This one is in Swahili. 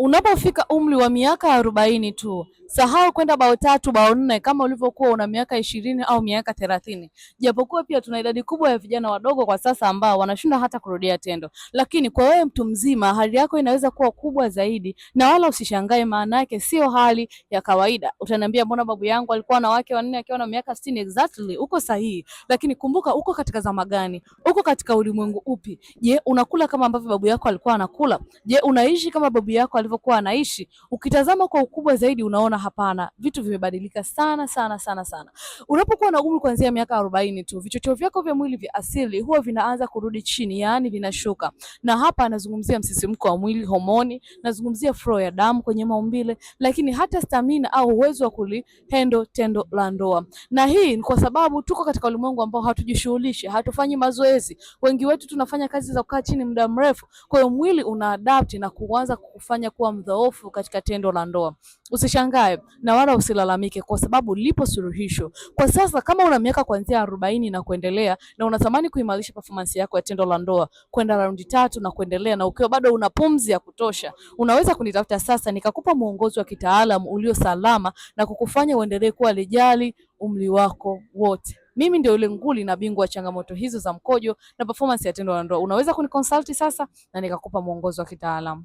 Unapofika umri wa miaka 40 tu, sahau kwenda bao 3 bao 4 kama ulivyokuwa una miaka 20 au miaka 30. Japokuwa pia tuna idadi kubwa ya vijana wadogo kwa sasa ambao wanashindwa hata kurudia tendo, lakini kwa wewe mtu mzima hali yako inaweza kuwa kubwa zaidi, na wala usishangae, maana yake sio hali ya kawaida. Utaniambia mbona babu yangu alikuwa na wake wanne akiwa na miaka 60? Exactly, uko sahihi, lakini kumbuka uko katika zama gani? Uko katika ulimwengu upi? Je, unakula kama ambavyo babu yako alikuwa anakula? Je, unaishi kama babu yako alivyokuwa anaishi? Ukitazama kwa ukubwa zaidi unaona hapana, vitu vimebadilika sana sana sana sana. Unapokuwa na umri kuanzia miaka 40 tu, vichocheo vyako vya mwili vya asili huwa vinaanza kurudi chini, yaani vinashuka. Na hapa nazungumzia msisimko wa mwili, homoni, nazungumzia flow ya damu kwenye maumbile, lakini hata stamina au uwezo wa kulihendo tendo la ndoa. Na hii ni kwa sababu tuko katika ulimwengu ambao hatujishughulishi, hatufanyi mazoezi. Wengi wetu tunafanya kazi za kukaa chini muda mrefu. Kwa hiyo mwili una adapt na kuanza kufanya kuwa mdhaifu katika tendo la ndoa. Usishangae na wala usilalamike, kwa sababu lipo suluhisho. Kwa sasa kama una miaka kuanzia 40 na kuendelea na unatamani kuimarisha performance yako ya tendo la ndoa kwenda raundi 3 na kuendelea, na ukiwa bado una pumzi ya kutosha, unaweza kunitafuta sasa nikakupa mwongozo wa kitaalamu ulio salama na kukufanya uendelee kuwa lijali umri wako wote. Mimi ndio yule nguli na bingwa wa changamoto hizo za mkojo na performance ya tendo la ndoa. Unaweza kuniconsulti sasa na nikakupa mwongozo wa kitaalamu.